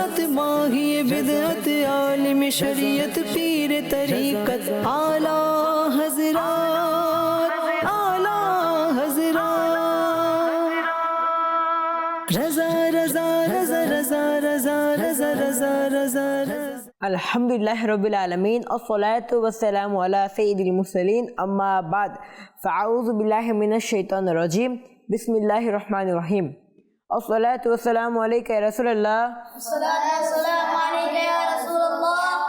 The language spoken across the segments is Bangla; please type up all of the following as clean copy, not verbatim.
सुन्नत माही बिदअत आलिम शरीयत पीर तरीकत आला हजरात रजा रजा रजा रजा रजा रजा रजा रजा अल्हम्दुलिल्लाह रब्बिल आलमीन अस्सलातु वस्सलामु अला सय्यिदिल मुरसलीन अम्मा बाद फ़अऊज़ु बिल्लाहि मिनश शैतानिर रजीम बिस्मिल्लाहिर रहमानिर रहीम अस्सलातु वस्सलामु अलैका या रसूलल्लाह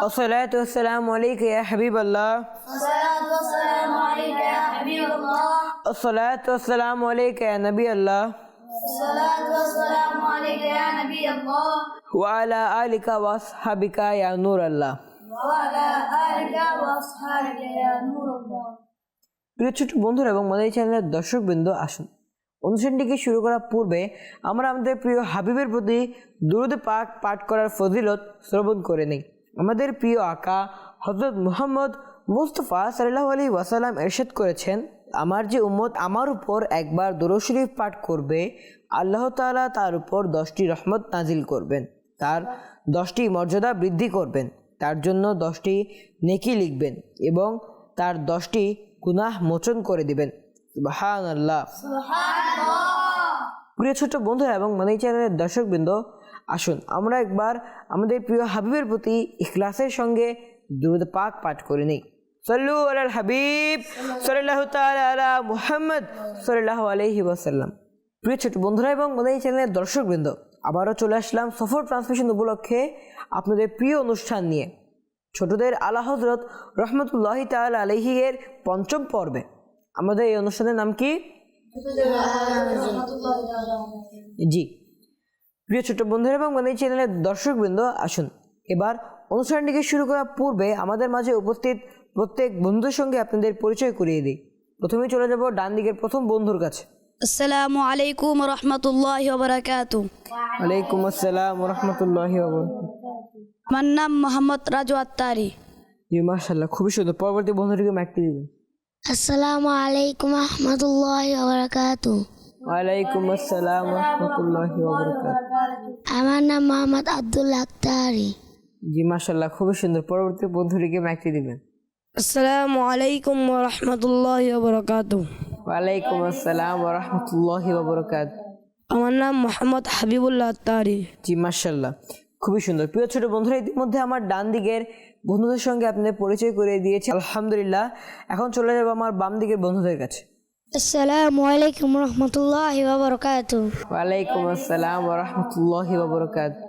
अस्सलातु वस्सलामु अलैका या हबीबल्लाह अस्सलातु वस्सलामु अलैका या नबी अल्लाह व अला आलिका व अस्हाबिका या नूर अल्लाह। প্রিয় ছোট বন্ধুরা এবং আমাদের চ্যানেলের দর্শকবৃন্দ, আসুন অনুষ্ঠানটিকে শুরু করার পূর্বে আমরা আমাদের প্রিয় হাবিবের প্রতি দুরূদ পাক পাঠ করার ফজিলত শ্রবণ করে নেই। আমাদের প্রিয় আকা হযরত মুহাম্মদ মুস্তাফা সাল্লাল্লাহু আলাইহি ওয়াসাল্লাম ইরশাদ করেছেন, আমার যে উম্মত আমার উপর একবার দুরূদ শরীফ পাঠ করবে, আল্লাহ তাআলা তার উপর 10টি রহমত নাজিল করবেন, তার 10টি মর্যাদা বৃদ্ধি করবেন, তার জন্য 10টি নেকি লিখবেন এবং তার 10টি গুনাহ মোচন করে দিবেন। সুবহানাল্লাহ। প্রিয় ছোট বন্ধুরা এবং মাদানী চ্যানেলের দর্শকবৃন্দ, আসুন আমরা একবার আমাদের প্রিয় হাবিবের প্রতি ইখলাসের সঙ্গে দুরূদ পাক পাঠ করে নিই। সাল্লু আলাল হাবিব সাল্লাল্লাহু তাআলা আলা মুহাম্মদ সাল্লাল্লাহু আলাইহি ওয়াসাল্লাম। প্রিয় ছোট বন্ধুরা এবং মাদানী চ্যানেলের দর্শকবৃন্দ, আবারও চলে আসলাম সফর ট্রান্সমিশন উপলক্ষে আপনাদের প্রিয় অনুষ্ঠান নিয়ে, ছোটদের আলা হযরত রহমতুল্লাহি তাআলা আলাইহি এর ৫ম পর্বে। আমাদের এই অনুষ্ঠানের নাম কি? জি প্রিয় ছোট বন্ধুরা এবং মাদানী চ্যানেলের দর্শকবৃন্দ, আসুন এবার অনুষ্ঠানটিকে শুরু করার পূর্বে আমাদের মাঝে উপস্থিত প্রত্যেক বন্ধুদের সঙ্গে আপনাদের পরিচয় করিয়ে দিই। প্রথমেই চলে যাব ডান দিকের প্রথম বন্ধুর কাছে। আসসালামু আলাইকুম ওয়া রাহমাতুল্লাহি ওয়া বারাকাতুহু। ওয়ালাইকুম আসসালাম ওয়া রাহমাতুল্লাহি ওয়া বারাকাতুহু। আমার নাম মোহাম্মদ রাজু আত্তারি। জি মাশাআল্লাহ, খুবই সুন্দর। পরবর্তী বন্ধুটিকে মাইকটি দিবেন। আসসালামু আলাইকুম ওয়া রাহমাতুল্লাহি ওয়া বারাকাতুহু। ওয়ালাইকুম আসসালাম ওয়া রাহমাতুল্লাহি ওয়া বারাকাতুহু। আমার নাম মোহাম্মদ আব্দুল আত্তারি। জি মাশাআল্লাহ, খুবই সুন্দর। পরবর্তী বন্ধুটিকে মাইকটি দিবেন। আসসালামু আলাইকুম ওয়া রাহমাতুল্লাহি ওয়া বারাকাতুহু। ওয়ালাইকুম আসসালাম ওয়া রাহমাতুল্লাহি ওয়া বারাকাতুহু। আমার নাম মোহাম্মদ হাবিবুল্লাহ আত্তারি। জি মাশাআল্লাহ, খুবই সুন্দর। প্রিয় ছোট বন্ধুরা, ইতিমধ্যে আমার ডান দিকের বন্ধুদের সঙ্গে আপনাদের পরিচয় করে দিয়েছি, আলহামদুলিল্লাহ। এখন চলে যাব আমার বাম দিকের বন্ধুদের কাছে। আসসালামু আলাইকুম ওয়া রাহমাতুল্লাহি ওয়া বারাকাতুহু। ওয়ালাইকুম আসসালাম ওয়া রাহমাতুল্লাহি ওয়া বারাকাতুহু।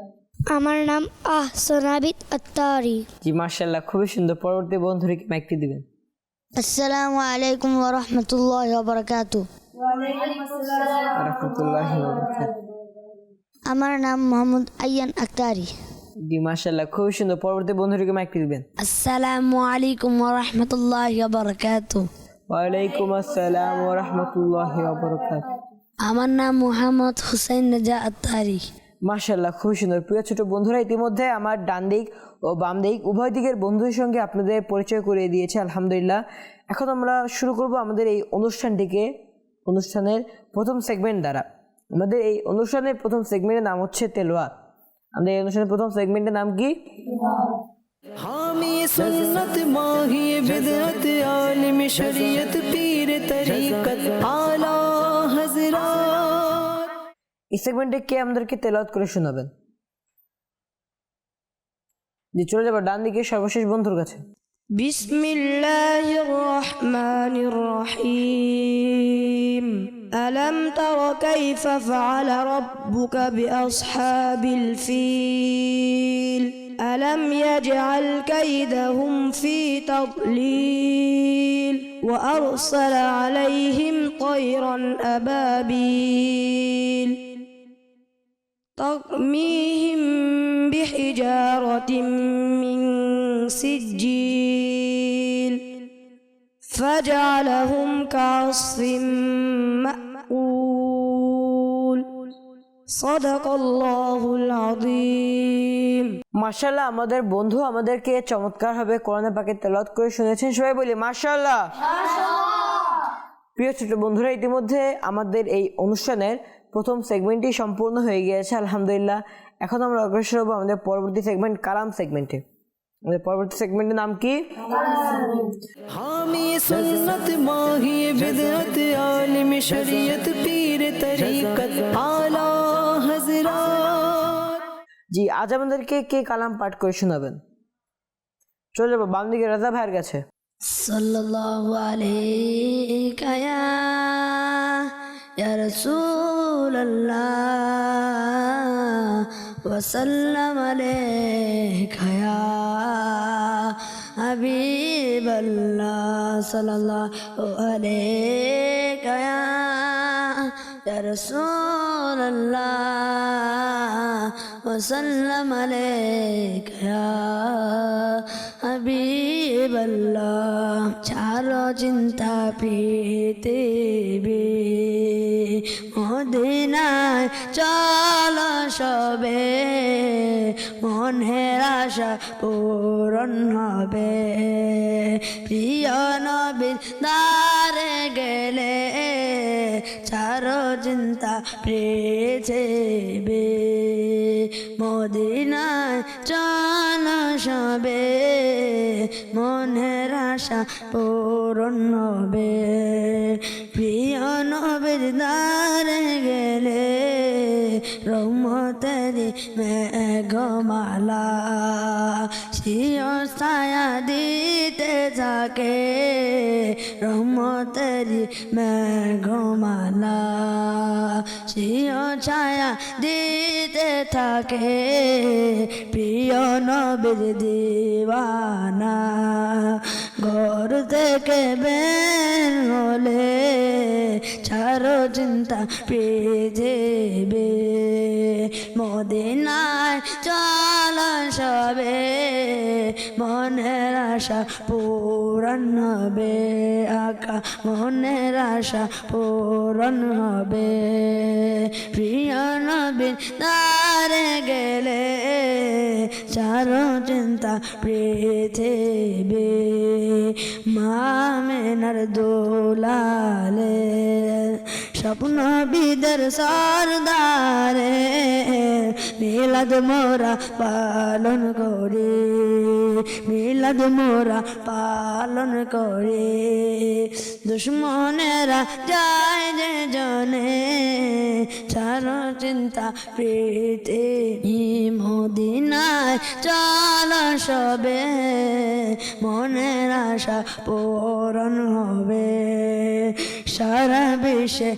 আমার নাম আহসান আবিদ আত্তারি। জি মাশাআল্লাহ, খুবই সুন্দর। পরবর্তী বন্ধুটিকে মাইকটি দিবেন। আসসালামু আলাইকুম ওয়া রাহমাতুল্লাহি ওয়া বারাকাতুহু। রাহমাতুল্লাহি ওয়া বারাকাতুহু। আমার নাম মোহাম্মদ আয়ান আক্তারি। জি মাশাআল্লাহ, খুবই সুন্দর। পরবর্তী বন্ধুটিকে মাইকটি দিবেন। আসসালামু আলাইকুম ওয়া রাহমাতুল্লাহি ওয়া বারাকাতুহু। ওয়ালাইকুম আসসালাম ওয়া রাহমাতুল্লাহি ওয়া বারাকাতুহু। আমার নাম মোহাম্মদ হুসাইন রাজা আত্তারি। মাশাআল্লাহ, খুবই সুন্দর। প্রিয় ছোট বন্ধুরা, ইতিমধ্যে আমার ডান দিক ও বাম দিক উভয় দিকের বন্ধুদের সঙ্গে আপনাদের পরিচয় করিয়ে দিয়েছে, আলহামদুলিল্লাহ। এখন আমরা শুরু করব আমাদের এই অনুষ্ঠানটিকে অনুষ্ঠানের প্রথম সেগমেন্ট দ্বারা। আমাদের এই অনুষ্ঠানের প্রথম সেগমেন্টের নাম হচ্ছে তেলাওয়াত। আমাদের এই অনুষ্ঠানের প্রথম সেগমেন্টের নাম কি? हामी सुन्नत माही बिदअत आलिम शरीयत पीर तरीकत आला हजरात। এই সেগমেন্টে কে আমাদেরকে তেলাওয়াত করে শোনাবেন? জি, চলে যাব ডান দিকে সর্বশেষ বন্ধুর কাছে। বিসমিল্লাহির রহমানির রহিম। ألم تر كيف فعل ربك بأصحاب الفيل ألم يجعل كيدهم في تضليل وأرسل عليهم طيرا أبابيل ترميهم بحجارة من سجيل فجعلهم كعصف مأكول صدق الله العظيم। মাশাআল্লাহ, আমাদের বন্ধু আমাদেরকে চমৎকারভাবে কোরআন পাকের তেলাওয়াত করে শুনেছেন। সবাই বলি মাশাআল্লাহ। প্রিয় ছোট বন্ধুরা, ইতিমধ্যে আমাদের এই অনুষ্ঠানের প্রথম সেগমেন্টটি সম্পূর্ণ হয়ে গিয়েছে আলহামদুলিল্লাহ। এখন আমরা অগ্রসর হবো আমাদের পরবর্তী সেগমেন্ট কালাম সেগমেন্টে। আমাদের পরবর্তী সেগমেন্টের নাম কি? हामी सुन्नत माही बिदअत आलिम शरीयत पीर तरीकत आला हजरात। জি, আজ আমাদেরকে কে কালাম পাঠ করে শোনাবেন? চলে যাবো বাম দিকে রাজা ভাইয়ের কাছে। সাল্লাল্লাহু আলাইকা ইয়া রাসূলুল্লাহ ওয়া সাল্লাম আলাইকা ইয়া হাবিবাল্লাহ সাল্লাল্লাহু আলাইকা ইয়া রাসূলুল্লাহ ওয়া সাল্লাম আলাইকা ইয়া হাবিবাল্লাহ। ছাড়ো চিন্তা পৃথিবী মদিনায় চলো সবে, মনের আশা পূরণ হবে। প্রিয় নবীর দ্বারে গেলে ছাড়ো চিন্তা পৃথিবী মদিনায় চলো সবে, মনের আশা পূরণ হবে। প্রিয় নবীর দ্বারে গেলে রহমতেরি মেঘমালা সিও ছায়া দিতে থাকে, রহমতেরি মেঘমালা সিও ছায়া দিতে থাকে। প্রিয় নবীর দিওয়ানা ঘর থেকে বের হলে ছাড়ো চিন্তা পৃথিবী মদিনায় চলো সবে, মনের আশা পূরণ হবে। আকা মনের আশা পূরণ হবে। প্রিয় নবীর দ্বারে গেলে ছাড়ো চিন্তা পৃথিবী মামেনার দোলালে স্বপ্ন বিদের সরদারে মিলাদ মোরা পালন করি, মিলাদ মোরা পালন করি। দুশ্মনেরা যায় যে জনে ছাড়ো চিন্তা পৃথিবী মদিনায় চলো সবে, মনের আশা পূরণ হবে। সারা বিশ্বে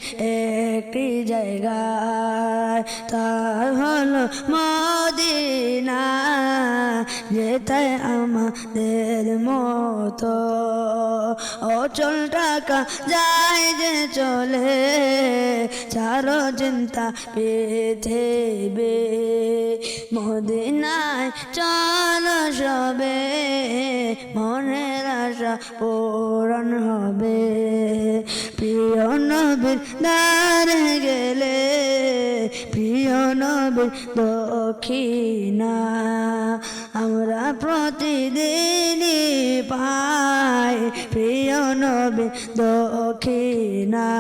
একটি জায়গায় তা হলো মদিনা, যেথায় আমাদের মতো অচল টাকা যায় যে চলে ছাড়ো চিন্তা পৃথিবী মদিনায় চলো সবে, মনের আশা পূরণ হবে। প্রিয় নবীর দ্বারে গেলে প্রিয় নবীর দক্ষিণা আমরা প্রতিদিনই পাই। প্রিয় নবীর দক্ষিণায়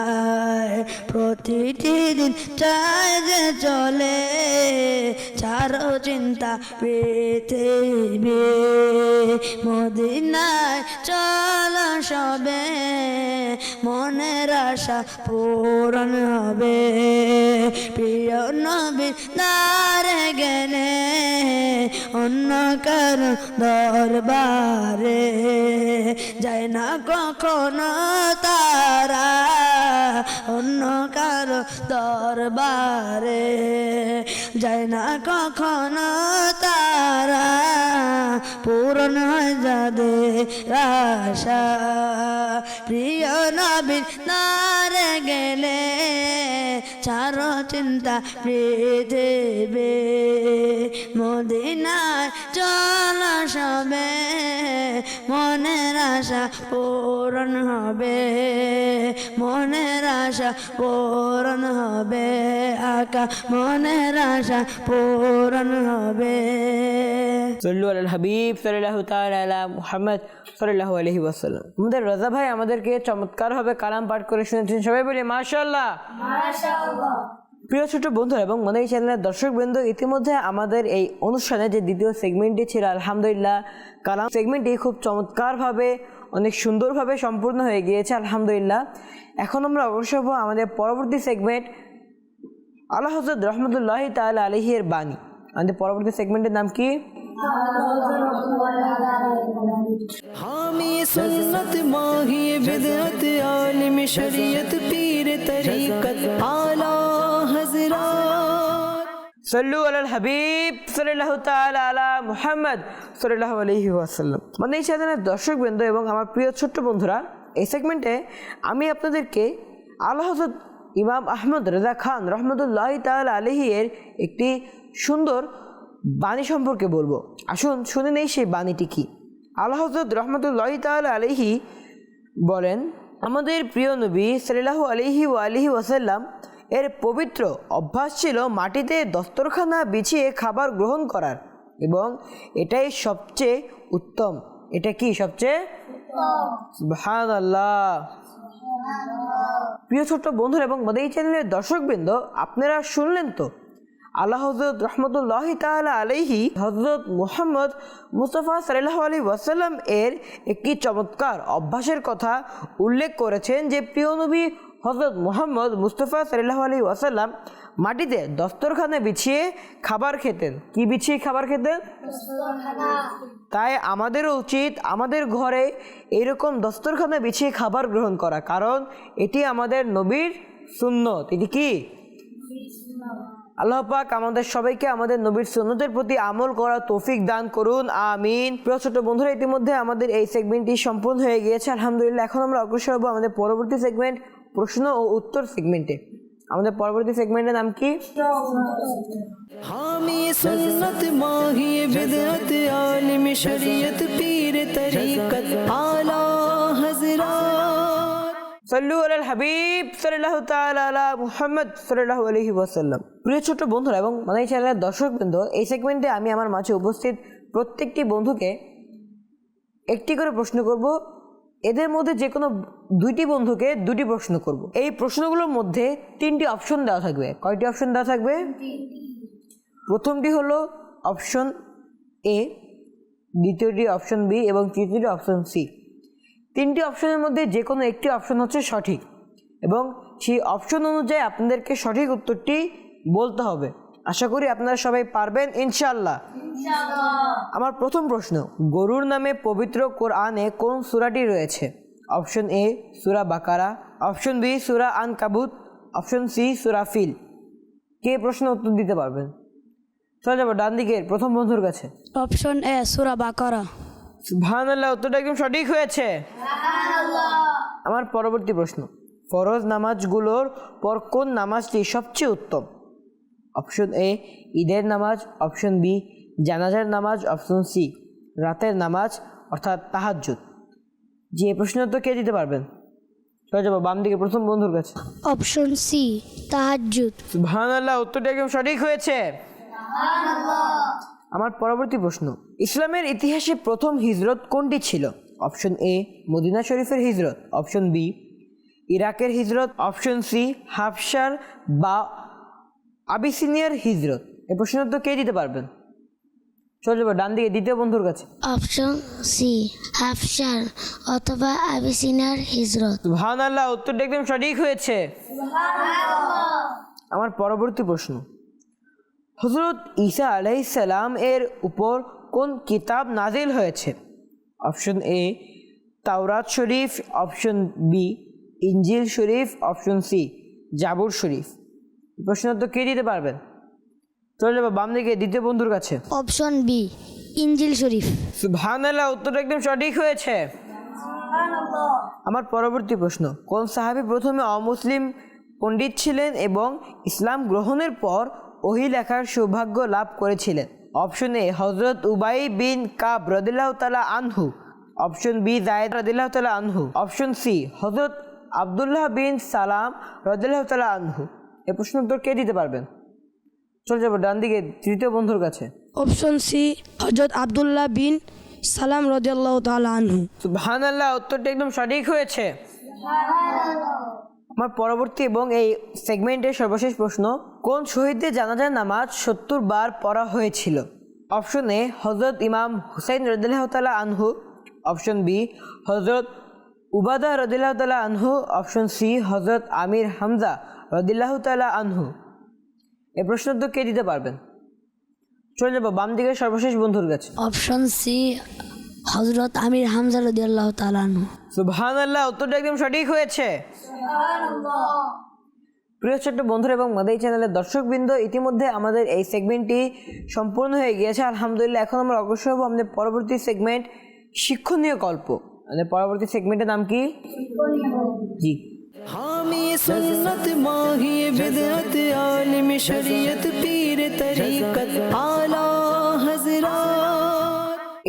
প্রতিটি দিন চাই যে চলে ছাড়ো চিন্তা পৃথিবী মদিনায় চলো সবে, মনের আশা পূরণ হবে। প্রিয় নবীর দ্বারে গেলে অন্য কারো দরবারে যায় না কখনো তারা, অন্য কারো দরবারে যায় না কখনো তারা। পূরণ হয় যাদের আশা প্রিয় নবীর দ্বারে গেলে ছাড়ো চিন্তা পৃথিবী মদিনায় চলো সবে, মনের আশা পূরণ হবে, মনের আশা পূরণ হবে। আকা মনের আশা পূরণ হবে। সল্লু আলাল হাবিব সাল্লাল্লাহু তাআলা আলা মুহাম্মদ সাল্লাল্লাহু আলাইহি ওয়াসাল্লাম। আমাদের রাজা ভাই আমাদেরকে চমৎকারভাবে কালাম পাঠ করে শুনেছেন, সবাই বলি মাশাআল্লাহ। প্রিয় ছোট বন্ধুরা এবং মনে এই চ্যানেলের দর্শকবৃন্দ, ইতিমধ্যে আমাদের এই অনুষ্ঠানে যে দ্বিতীয় সেগমেন্টটি ছিল আলহামদুলিল্লাহ কালাম সেগমেন্টটি খুব চমৎকারভাবে অনেক সুন্দরভাবে সম্পূর্ণ হয়ে গিয়েছে আলহামদুলিল্লাহ। এখন আমরা অগ্রসর হব আমাদের পরবর্তী সেগমেন্ট আলা হযরত রহমতুল্লাহি তাআলা আলাইহি এর বাণী। আমাদের পরবর্তী সেগমেন্টের নাম কি? हामी सुन्नत माही बिदअत आलिम शरीयत पीर तरीकत आला हजरात সল্লু আলাল হাবিব সাল্লাল্লাহু তাআলা আলা মুহাম্মদ সাল্লাল্লাহু আলাইহি ওয়াসাল্লাম। মানে এই চ্যানেলের দর্শকবৃন্দ এবং আমার প্রিয় ছোট্ট বন্ধুরা, এই সেগমেন্টে আমি আপনাদেরকে আলা হযরত ইমাম আহমদ রেজা খান রহমতুল্লাহি তাআলা আলাইহি এর একটি সুন্দর বাণী সম্পর্কে বলবো। আসুন শুনে নেই সেই বাণীটি কি। আলা হযরত রহমতুল্লাহি তাআলা আলাইহি বলেন, আমাদের প্রিয় নবী সাল্লাল্লাহু আলাইহি ওয়াসাল্লাম এর পবিত্র অভ্যাস ছিল মাটিতে দস্তরখানা বিছিয়ে খাবার গ্রহণ করার, এবং এটাই সবচেয়ে উত্তম। এটা কি সবচেয়ে? সুবহানাল্লাহ। প্রিয় ছোট্ট বন্ধুরা এবং এই চ্যানেলের দর্শকবৃন্দ, আপনারা শুনলেন তো আল্লাহ হযরত রহমতুল্লাহি তাআলা আলাইহি হযরত মুহাম্মদ মুস্তাফা সাল্লাল্লাহু আলাইহি ওয়াসাল্লাম এর একটি চমৎকার অভ্যাসের কথা উল্লেখ করেছেন যে প্রিয় নবী হযরত মুহাম্মদ মুস্তাফা সাল্লাল্লাহু আলাইহি ওয়াসাল্লাম মাটিতে দস্তরখানা বিছিয়ে খাবার খেতেন। কি বিছিয়ে খাবার খেতেন? তাই আমাদেরও উচিত আমাদের ঘরে এরকম দস্তরখানা বিছিয়ে খাবার গ্রহণ করা, কারণ এটি আমাদের নবীর সুন্নত। এটি কি? আল্লাহ পাক আমাদের সবাইকে আমাদের নবীর সুন্নতের প্রতি আমল করা তৌফিক দান করুন, আমিন। প্রিয় ছোট বন্ধুরা, ইতিমধ্যে আমাদের এই সেগমেন্টটি সম্পূর্ণ হয়ে গিয়েছে আলহামদুলিল্লাহ। এখন আমরা অগ্রসর হব আমাদের পরবর্তী সেগমেন্ট প্রশ্ন ও উত্তর সেগমেন্টে। আমাদের পরবর্তী সেগমেন্টের নাম কি? हामी सुन्नत माही बिदअत आलिम शरीयत पीर तरीकत आला हजरात সল্লু আলাল হাবিব সাল্লাল্লাহু তাআলা আলা মুহাম্মদ সাল্লাল্লাহু আলাইহি ওয়াসাল্লাম। প্রিয় ছোট বন্ধুরা এবং মানে এই চ্যানেলের দর্শকবৃন্দ, এই সেগমেন্টে আমি আমার মাঝে উপস্থিত প্রত্যেকটি বন্ধুকে একটি করে প্রশ্ন করব। এদের মধ্যে যে কোনো দুইটি বন্ধুকে দুটি প্রশ্ন করব। এই প্রশ্নগুলোর মধ্যে তিনটি অপশন দেওয়া থাকবে। কয়টি অপশন দেওয়া থাকবে? প্রথমটি হলো অপশন এ, দ্বিতীয়টি অপশন বি এবং তৃতীয়টি অপশন সি। তিনটি অপশনের মধ্যে যে কোনো একটি অপশন হচ্ছে সঠিক, এবং সেই অপশন অনুযায়ী আপনাদেরকে সঠিক উত্তরটি বলতে হবে। আশা করি আপনারা সবাই পারবেন ইনশাআল্লাহ। আমার প্রথম প্রশ্ন, গরুর নামে পবিত্র কোরআনে কোন সূরাটি রয়েছে? অপশন এ সূরা বাকারা, অপশন বি সূরা আনকাবুত, অপশন সি সূরা ফিল। কে প্রশ্ন উত্তর দিতে পারবেন? চলে যাবো ডান দিকের প্রথম বন্ধুর কাছে। অপশন এ সূরা বাকারা। সুবহানাল্লাহ, উত্তরটা একদম সঠিক হয়েছে। আমার পরবর্তী প্রশ্ন, ফরজ নামাজগুলোর পর কোন নামাজটি সবচেয়ে উত্তম? অপশন এ ঈদের নামাজ, অপশন বি জানাজার নামাজ, অপশন সি রাতের নামাজ অর্থাৎ তাহাজ্জুদ। জি, এই প্রশ্ন তো কে দিতে পারবেন? চলে যাবো বাম দিকে প্রথম বন্ধুর কাছে। অপশন সি তাহাজ্জুদ। সুবহানাল্লাহ, উত্তরটা একদম সঠিক হয়েছে। আমার পরবর্তী প্রশ্ন, ইসলামের ইতিহাসে প্রথম হিজরত কোনটি ছিল? অপশন এ মদিনা শরীফের হিজরত, অপশন বি ইরাকের হিজরত, অপশন সি হাবশার বা আবিসিনিয়ার হিজরত। এই প্রশ্ন তো কে দিতে পারবেন? চলে যাবো ডান দিকে দ্বিতীয় বন্ধুর কাছে। অপশন সি হাফশার অথবা আবিসিনার হিজরত। সুবহানাল্লাহ, উত্তরটা একদম সঠিক হয়েছে। আমার পরবর্তী প্রশ্ন, হযরত ঈসা আলাইহিস সালাম এর উপর কোন কিতাব নাজিল হয়েছে? অপশন এ তাওরাত শরীফ, অপশন বি ইনজিল শরীফ, অপশন সি জাবুর শরীফ। প্রশ্ন তো কে দিতে পারবেন? চলে যাবো বাম দিকে দ্বিতীয় বন্ধুর কাছে। অপশন বি ইনজিল শরীফ। সুবহানাল্লাহ, উত্তরটা একদম সঠিক হয়েছে। আমার পরবর্তী প্রশ্ন, কোন সাহাবী প্রথমে অমুসলিম পণ্ডিত ছিলেন এবং ইসলাম গ্রহণের পর ওহী লেখার সৌভাগ্য লাভ করেছিলেন? অপশন এ হযরত উবাই বিন কাব রাদিয়াল্লাহু তাআলা আনহু, অপশন বি যায়েদ রাদিয়াল্লাহু তাআলা আনহু, অপশন সি হযরত আব্দুল্লাহ বিন সালাম রাদিয়াল্লাহু তাআলা আনহু। এই প্রশ্ন উত্তর কে দিতে পারবেন? চলে যাবো ডান দিকে তৃতীয় বন্ধুর কাছে। অপশন সি হযরত আব্দুল্লাহ বিন সালাম রাদিয়াল্লাহু তাআলা আনহু। সুবহানাল্লাহ, উত্তরটা একদম সঠিক হয়েছে। আমার পরবর্তী এবং এই সেগমেন্টের সর্বশেষ প্রশ্ন, কোন শহীদদের জানাজার নামাজ 70 বার পড়া হয়েছিল? অপশন এ হজরত ইমাম হুসাইন রাদিয়াল্লাহু তাআলা আনহু, অপশন বি হজরত উবাদা রাদিয়াল্লাহু তাআলা আনহু, অপশন সি হজরত আমির হামজা রাদিয়াল্লাহু তাআলা আনহু। এই প্রশ্ন তো কে দিতে পারবেন? চলে যাবো বাম দিকের সর্বশেষ বন্ধুর কাছে। অপশন সি হজরত আমির হামজা রাদিয়াল্লাহু তাআলা আনহু। সুবহানাল্লাহ, উত্তরটা একদম সঠিক হয়েছে। প্রিয় ছোট্ট বন্ধুরা এবং মাদাই চ্যানেলের দর্শকবৃন্দ, ইতিমধ্যে আমাদের এই সেগমেন্টটি সম্পূর্ণ হয়ে গিয়েছে আলহামদুলিল্লাহ। এখন আমরা অগ্রসর হব আমাদের পরবর্তী সেগমেন্ট শিক্ষণীয় গল্প। আমাদের পরবর্তী সেগমেন্টের নাম কি? জি, हामी सुन्नत माही बिदअत आलिम शरीयत पीर तरीकत आला हजरात।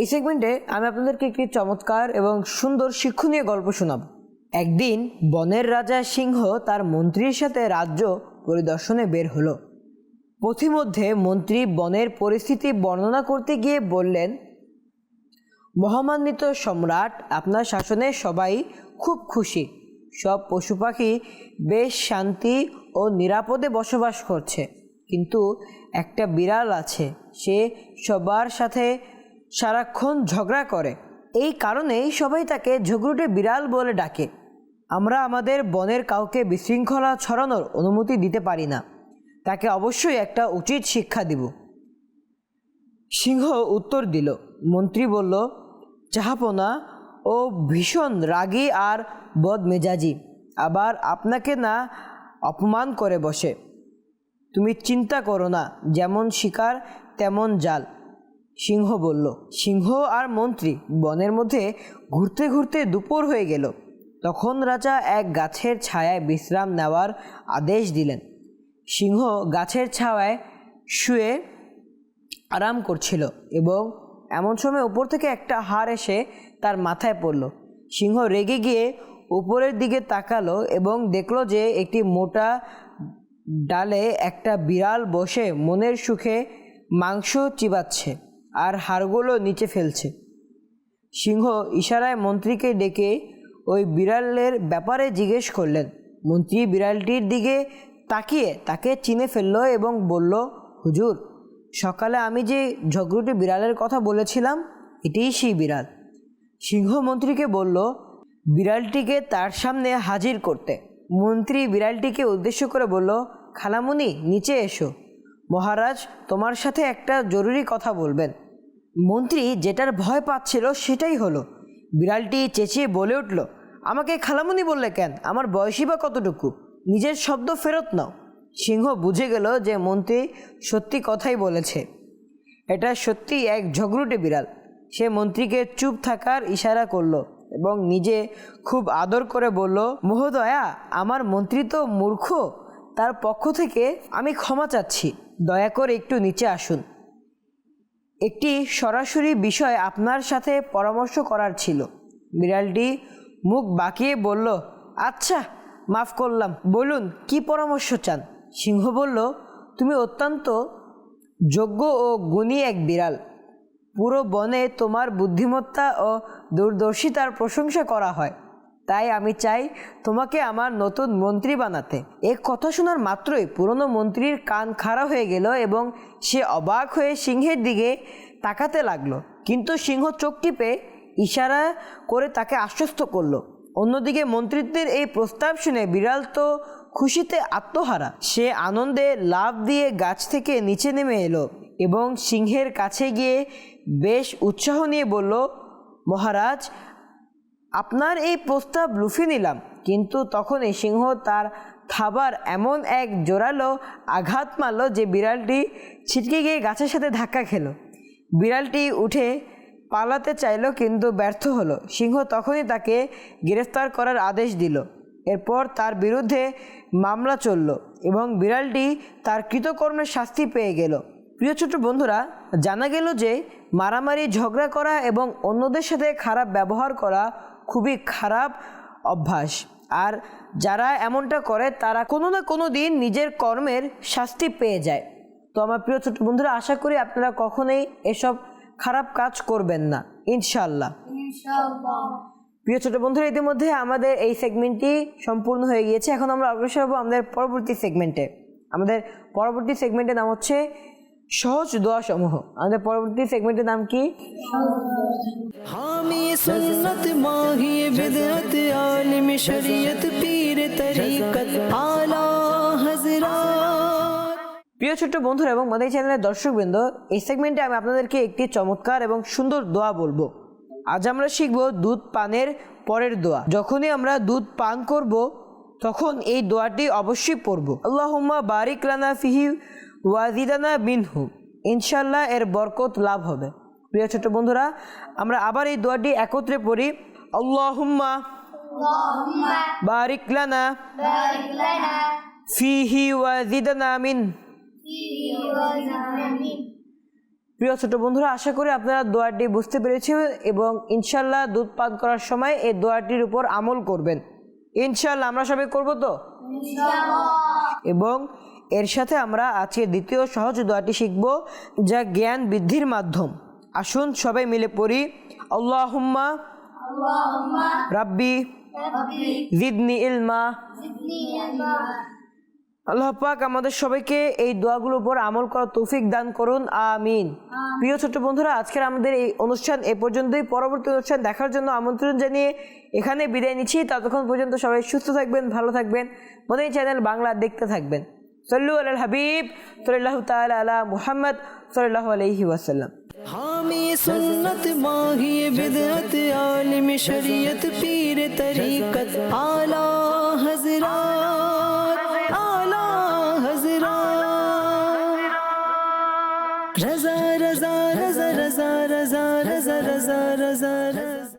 এই সেগমেন্টে আমি আপনাদেরকে একটি চমৎকার এবং সুন্দর শিক্ষণীয় গল্প শোনাব। একদিন বনের রাজা সিংহ তার মন্ত্রীর সাথে রাজ্য পরিদর্শনে বের হলো। পথিমধ্যে মন্ত্রী বনের পরিস্থিতি বর্ণনা করতে গিয়ে বললেন, মহামান্বিত সম্রাট, আপনার শাসনে সবাই খুব খুশি। সব পশু পাখি বেশ শান্তি ও নিরাপদে বসবাস করছে, কিন্তু একটা বিড়াল আছে, সে সবার সাথে সারাক্ষণ ঝগড়া করে। এই কারণেই সবাই তাকে ঝগড়ুটে বিড়াল বলে ডাকে। আমরা আমাদের বনের কাউকে বিশৃঙ্খলা ছড়ানোর অনুমতি দিতে পারি না, তাকে অবশ্যই একটা উচিত শিক্ষা দিব। সিংহ উত্তর দিল। মন্ত্রী বলল, জাহাপনা ও ভীষণ রাগী আর বদমেজাজি, আবার আপনাকে না অপমান করে বসে। তুমি চিন্তা করো না, যেমন শিকার তেমন জাল। সিংহ বলল। সিংহ আর মন্ত্রী বনের মধ্যে ঘুরতে ঘুরতে দুপুর হয়ে গেল। তখন রাজা এক গাছের ছায়ায় বিশ্রাম নেওয়ার আদেশ দিলেন। সিংহ গাছের ছায়ায় শুয়ে আরাম করছিল এবং এমন সময় উপর থেকে একটা হাড় এসে তার মাথায় পড়ল। সিংহ রেগে গিয়ে উপরের দিকে তাকালো এবং দেখলো যে একটি মোটা ডালে একটা বিড়াল বসে মনের সুখে মাংস চিবাচ্ছে আর হাড়গুলো নিচে ফেলছে। সিংহ ইশারায় মন্ত্রীকে ডেকে ওই বিড়ালের ব্যাপারে জিজ্ঞেস করলেন। মন্ত্রী বিড়ালটির দিকে তাকিয়ে তাকে চিনে ফেলল এবং বলল, হুজুর, সকালে আমি যে ঝগড়ুটে বিড়ালের কথা বলেছিলাম, এটিই সেই বিড়াল। সিংহ মন্ত্রীকে বলল বিড়ালটিকে তার সামনে হাজির করতে। মন্ত্রী বিড়ালটিকে উদ্দেশ্য করে বলল, খালামুনি, নিচে এসো, মহারাজ তোমার সাথে একটা জরুরি কথা বলবেন। মন্ত্রী যেটার ভয় পাচ্ছিল সেটাই হলো। বিড়ালটি চেঁচিয়ে বলে উঠল, আমাকে খালামুনি বললে কেন? আমার বয়সই বা কতটুকু? নিজের শব্দ ফেরত নাও। সিংহ বুঝে গেল যে মন্ত্রী সত্যি কথাই বলেছে, এটা সত্যি এক ঝগড়ুটে বিড়াল। সে মন্ত্রীকে চুপ থাকার ইশারা করলো এবং নিজে খুব আদর করে বলল, মহোদয়া, আমার মন্ত্রী তো মূর্খ, তার পক্ষ থেকে আমি ক্ষমা চাচ্ছি। দয়া করে একটু নিচে আসুন, একটি সরাসরি বিষয় আপনার সাথে পরামর্শ করার ছিল। বিড়ালটি মুখ বাঁকিয়ে বলল, আচ্ছা, মাফ করলাম, বলুন কি পরামর্শ চান? সিংহ বলল, তুমি অত্যন্ত যোগ্য ও গুণী এক বিড়াল। পুরো বনে তোমার বুদ্ধিমত্তা ও দূরদর্শিতার প্রশংসা করা হয়, তাই আমি চাই তোমাকে আমার নতুন মন্ত্রী বানাতে। এ কথা শোনার মাত্রই পুরনো মন্ত্রীর কান খাড়া হয়ে গেল এবং সে অবাক হয়ে সিংহের দিকে তাকাতে লাগলো, কিন্তু সিংহ চোখ টিপে ইশারা করে তাকে আশ্বস্ত করলো। অন্যদিকে মন্ত্রিত্বের এই প্রস্তাব শুনে বিড়াল তো খুশিতে আত্মহারা। সে আনন্দে লাফ দিয়ে গাছ থেকে নিচে নেমে এলো এবং সিংহের কাছে গিয়ে বেশ উৎসাহ নিয়ে বলল, মহারাজ, আপনার এই প্রস্তাব লুফে নিলাম। কিন্তু তখনই সিংহ তার থাবার এমন এক জোরালো আঘাত মারল যে বিড়ালটি ছিটকে গিয়ে গাছের সাথে ধাক্কা খেলো। বিড়ালটি উঠে পালাতে চাইল কিন্তু ব্যর্থ হলো। সিংহ তখনই তাকে গ্রেফতার করার আদেশ দিল। এরপর তার বিরুদ্ধে মামলা চলল এবং বিড়ালটি তার কৃতকর্মের শাস্তি পেয়ে গেল। প্রিয় ছোট বন্ধুরা, জানা গেল যে মারামারি, ঝগড়া করা এবং অন্যদের সাথে খারাপ ব্যবহার করা খুবই খারাপ অভ্যাস, আর যারা এমনটা করে তারা কোনো না কোনো দিন নিজের কর্মের শাস্তি পেয়ে যায়। তো আমার প্রিয় ছোট বন্ধুরা, আশা করি আপনারা কখনোই এসব খারাপ কাজ করবেন না, ইনশাআল্লাহ। প্রিয় ছোট বন্ধুরা, ইতিমধ্যে আমাদের এই সেগমেন্টটি সম্পূর্ণ হয়ে গিয়েছে। এখন আমরা অগ্রসর হব আমাদের পরবর্তী সেগমেন্টে। আমাদের পরবর্তী সেগমেন্টের নাম হচ্ছে সহজ দোয়া সমূহ। আমাদের পরবর্তী সেগমেন্টের নাম কি? हामी सुन्नत माही बिदअत आलिम शरीयत पीर तरीकत आला हजरात। প্রিয় ছোট্ট বন্ধুরা এবং মাদানী চ্যানেলের দর্শকবৃন্দ, এই সেগমেন্টে আমি আপনাদেরকে একটি চমৎকার এবং সুন্দর দোয়া বলবো। আজ আমরা শিখব দুধ পানের পরের দোয়া। যখনই আমরা দুধ পান করব তখন এই দোয়াটি অবশ্যই পড়ব। আল্লাহুম্মা বারিক লানা ফিহি ওয়াজিদানা মিনহু। ইনশাআল্লাহ এর বরকত লাভ হবে। প্রিয় ছোট্ট বন্ধুরা, আমরা আবার এই দোয়াটি একত্রে পড়ি। আল্লাহুম্মা বারিক লানা ফিহি ওয়াজিদানা মিন। প্রিয় ছোট বন্ধুরা, আশা করি আপনারা দোয়াটি বুঝতে পেরেছেন এবং ইনশাআল্লাহ দুধ পান করার সময় এই দোয়াটির উপর আমল করবেন। ইনশাআল্লাহ আমরা সবাই করব তো? এবং এর সাথে আমরা আজকে দ্বিতীয় সহজ দোয়াটি শিখব, যা জ্ঞান বৃদ্ধির মাধ্যম। আসুন সবাই মিলে পড়ি। আল্লাহুম্মা রাব্বি জিদনি ইলমা। আল্লাহ পাক আমাদের সবাইকে এই দোয়াগুলোর উপর আমল করার তৌফিক দান করুন, আমিন। প্রিয় ছোট্ট বন্ধুরা, আজকের আমাদের এই অনুষ্ঠান এ পর্যন্তই। পরবর্তী অনুষ্ঠান দেখার জন্য আমন্ত্রণ জানিয়ে এখানে বিদায় নিচ্ছি। ততক্ষণ পর্যন্ত সবাই সুস্থ থাকবেন, ভালো থাকবেন। মাদানী চ্যানেল বাংলা দেখতে থাকবেন। সাল্লু আলাল হাবিব সাল্লাল্লাহু তাআলা আলা মুহাম্মদ সাল্লাল্লাহু আলাইহি ওয়াসাল্লাম। हामी सुन्नत माही बिदअत आलिम शरीयत पीर तरीकत